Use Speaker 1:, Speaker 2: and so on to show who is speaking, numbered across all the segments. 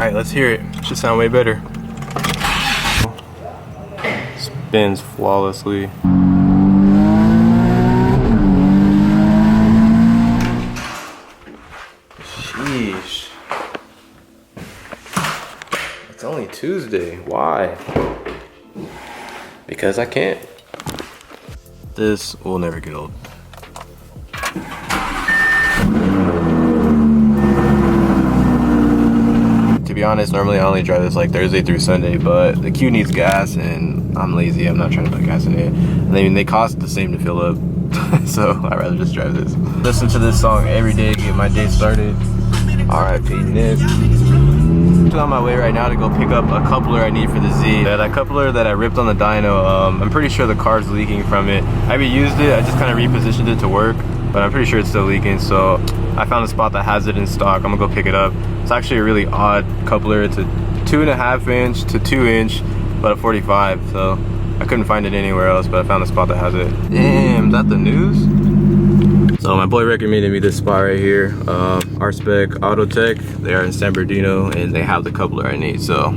Speaker 1: right, let's hear it. Should sound way better. Spins flawlessly. Sheesh. It's only Tuesday. Why? Because I can't. This will never get old. To be honest, normally I only drive this like Thursday through Sunday, but the Q needs gas and I'm lazy. I'm not trying to put gas in it. I mean, they cost the same to fill up. So I'd rather just drive this. Listen to this song every day to get my day started. R.I.P. Nick. I'm on my way right now to go pick up a coupler I need for the Z. That coupler that I ripped on the dyno, I'm pretty sure the car's leaking from it. I reused it, I just kind of repositioned it to work, but I'm pretty sure it's still leaking, so I found a spot that has it in stock. I'm gonna go pick it up. It's actually a really odd coupler. It's a 2.5 inch to 2 inch, but a 45, so I couldn't find it anywhere else, but I found a spot that has it. Damn, is that the news? So my boy recommended me this spot right here, R-Spec Auto Tech. They are in San Bernardino and they have the coupler I need, so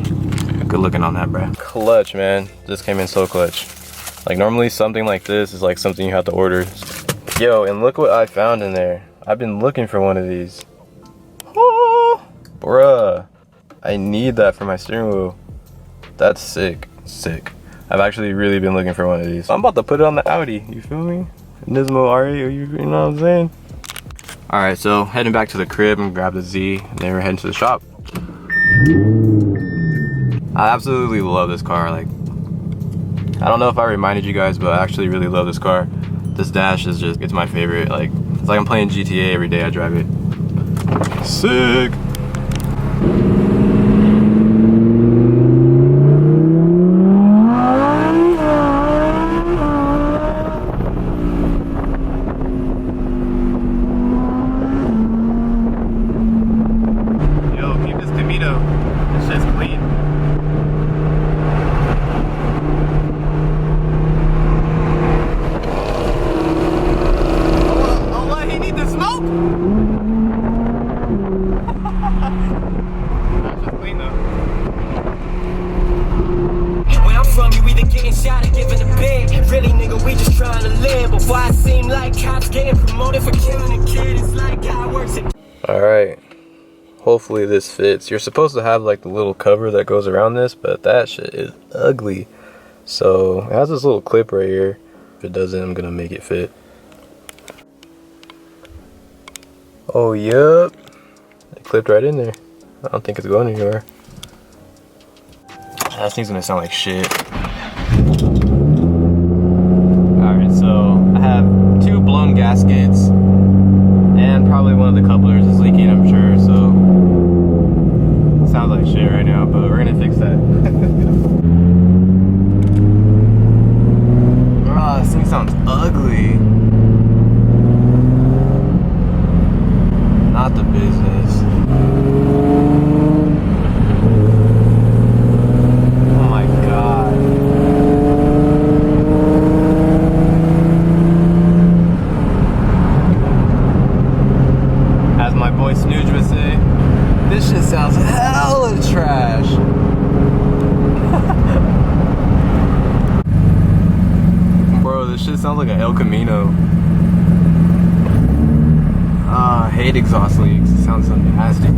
Speaker 1: good looking on that, bruh. Clutch, man. This came in so clutch. Like normally something like this is like something you have to order. Yo, and look what I found in there. I've been looking for one of these. Oh, bruh. I need that for my steering wheel. That's sick, sick. I've actually really been looking for one of these. I'm about to put it on the Audi, you feel me? Nismo R8, you know what I'm saying? Alright, so heading back to the crib and grab the Z, and then we're heading to the shop. I absolutely love this car. Like, I don't know if I reminded you guys, but I actually really love this car. This dash is just, it's my favorite. Like, it's like I'm playing GTA every day I drive it. Sick! Alright, hopefully this fits. You're supposed to have like the little cover that goes around this, but that shit is ugly. So it has this little clip right here. If it doesn't, I'm gonna make it fit. Oh yep, it clipped right in there. I don't think it's going anywhere. That thing's gonna sound like shit. Alright, so I have 2 blown gaskets and probably one of the couplers is leaking, I'm sure, so it sounds like shit right now, but we're gonna fix that. Ah, this thing sounds ugly. Not the business. Oh my god. As my boy Snooge would say, this shit sounds hella trash. Bro, this shit sounds like an El Camino. I hate exhaust leaks. It sounds so nasty.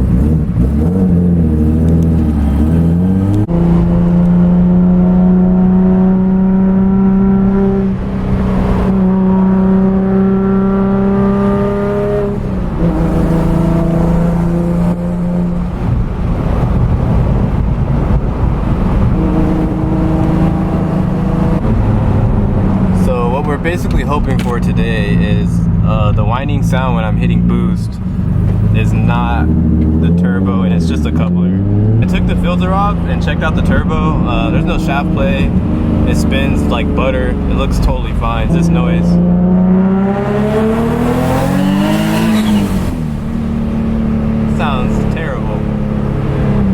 Speaker 1: So what we're basically hoping for today is the whining sound when I'm hitting boost is not the turbo, and it's just a coupler. I took the filter off and checked out the turbo. There's no shaft play. It spins like butter. It looks totally fine. It's this noise. It sounds terrible.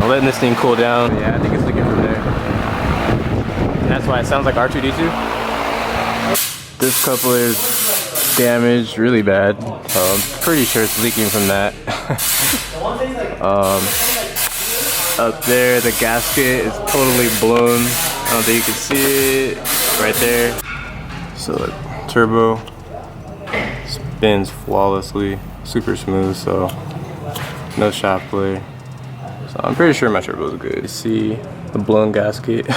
Speaker 1: I'm letting this thing cool down. Yeah, I think it's leaking from there. And that's why it sounds like R2D2. This coupler is damaged really bad. I'm pretty sure it's leaking from that. up there. The gasket is totally blown. I don't think you can see it right there. So the turbo spins flawlessly, super smooth, so no shaft play. So I'm pretty sure my turbo is good. You see the blown gasket.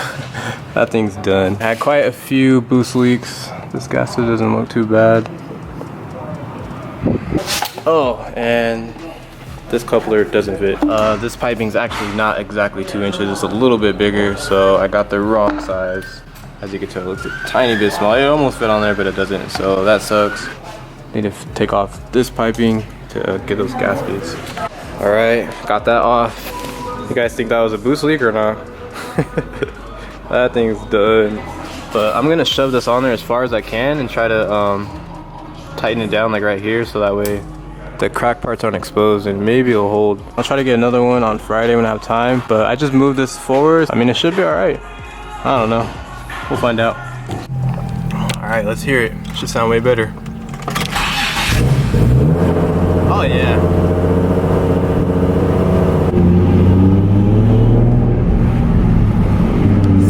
Speaker 1: That thing's done. I had quite a few boost leaks. This gasket doesn't look too bad. Oh, and this coupler doesn't fit. This piping's actually not exactly 2 inches. It's a little bit bigger, so I got the wrong size. As you can tell, it looks a tiny bit small. It almost fit on there, but it doesn't, so that sucks. Need to take off this piping to get those gaskets. All right, got that off. You guys think that was a boost leak or not? That thing's done. But I'm gonna shove this on there as far as I can and try to tighten it down like right here, so that way the crack parts aren't exposed and maybe it'll hold. I'll try to get another one on Friday when I have time, but I just moved this forward. I mean, it should be all right. I don't know. We'll find out. All right, let's hear it. Should sound way better. Oh yeah.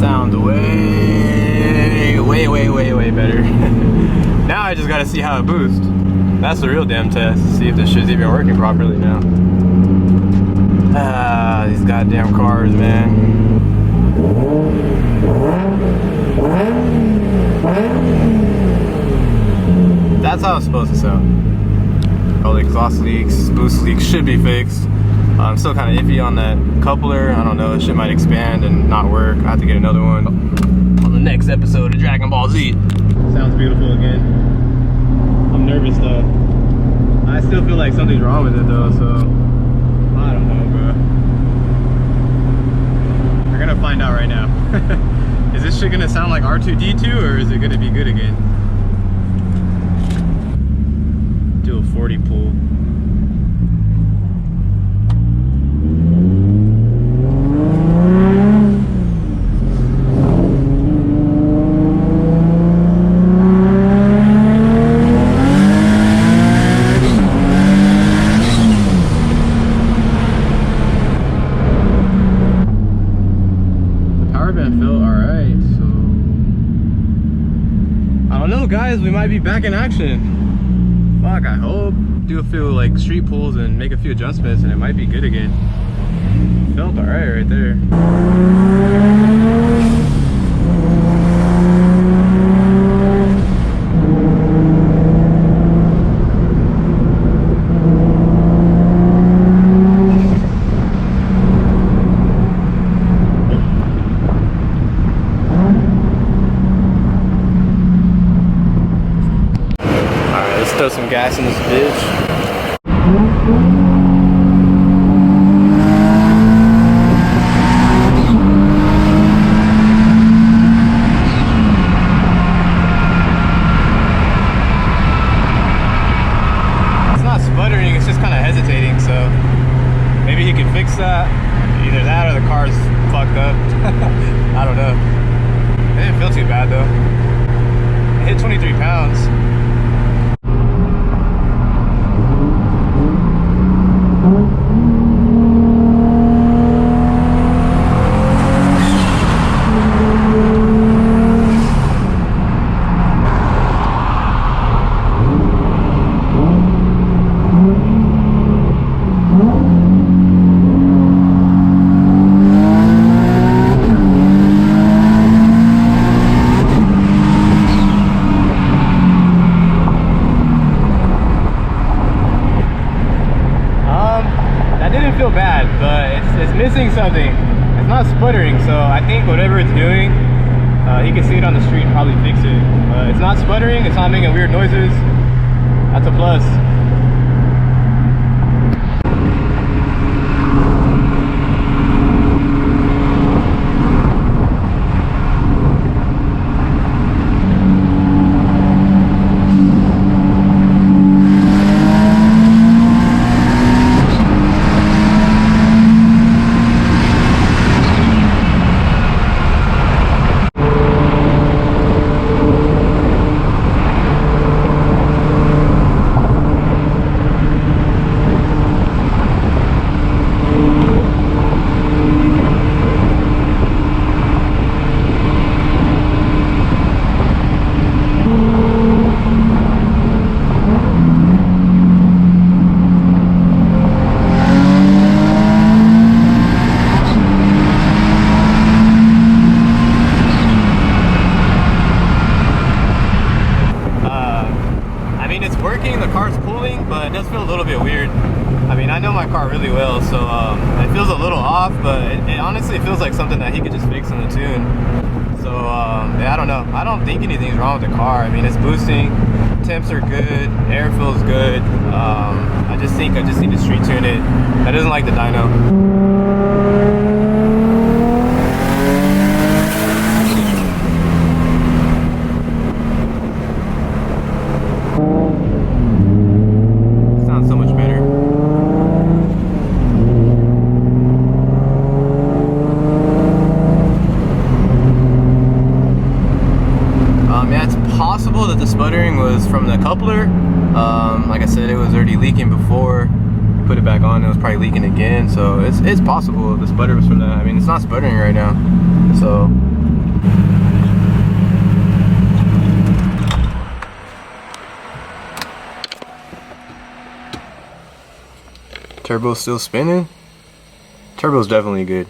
Speaker 1: Sound way better. Now I just gotta see how it boosts. That's the real damn test. See if this shit's even working properly now. Ah, these goddamn cars, man. That's how it's supposed to sound. All the exhaust leaks, boost leaks should be fixed. I'm still kind of iffy on that coupler. I don't know, this shit might expand and not work. I have to get another one on the next episode of Dragon Ball Z. Sounds beautiful again. I'm nervous though. I still feel like something's wrong with it though, so I don't know, bro. We're gonna find out right now. Is this shit gonna sound like R2-D2 or is it gonna be good again? Do a 40 pull. Guys, we might be back in action. Fuck, I hope. Do a few like street pulls and make a few adjustments and it might be good again. Felt alright right there. Throw some gas in this bitch. It's not sputtering, it's just kind of hesitating, so maybe he can fix that. Either that or the car's fucked up. I don't know. It didn't feel too bad though. It hit 23 pounds. Feel bad, but it's missing something. It's not sputtering, so I think whatever it's doing, he can see it on the street and probably fix it. It's not sputtering, it's not making weird noises. That's a plus. so it feels a little off, but it honestly feels like something that he could just fix in the tune. So yeah, I don't know. I don't think anything's wrong with the car. I mean, it's boosting, temps are good, air feels good. I just think I just need to street tune it. That doesn't like the dyno. Possible that the sputtering was from the coupler. Like I said, it was already leaking before. Put it back on, it was probably leaking again. So it's possible the sputter was from that. I mean, it's not sputtering right now. So turbo's still spinning. Turbo's definitely good.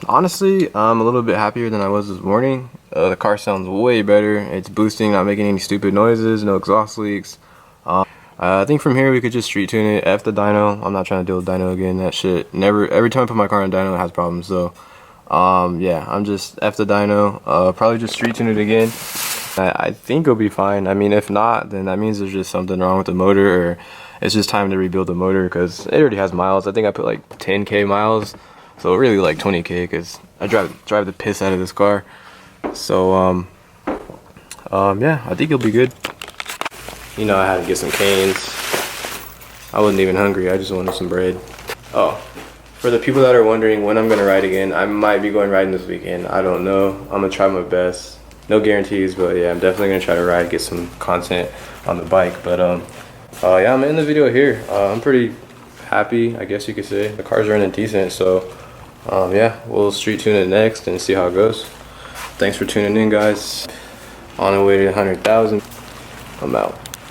Speaker 1: Honestly, I'm a little bit happier than I was this morning. The car sounds way better. It's boosting, not making any stupid noises, no exhaust leaks. I think from here we could just street tune it. F the dyno. I'm not trying to deal with dyno again. That shit never. Every time I put my car on dyno, it has problems. So, yeah, I'm just F the dyno. Probably just street tune it again. I think it'll be fine. I mean, if not, then that means there's just something wrong with the motor, or it's just time to rebuild the motor because it already has miles. I think I put like 10K miles. So really like 20K because I drive the piss out of this car. So yeah, I think it'll be good. You know, I had to get some canes. I wasn't even hungry, I just wanted some bread. Oh, for the people that are wondering when I'm gonna ride again, I might be going riding this weekend. I don't know. I'm gonna try my best. No guarantees, but yeah, I'm definitely gonna try to ride, get some content on the bike. But yeah, I'm in the video here. I'm pretty happy, I guess you could say. The car's running decent, so yeah, we'll street tune it next and see how it goes. Thanks for tuning in, guys. On the way to 100,000. I'm out.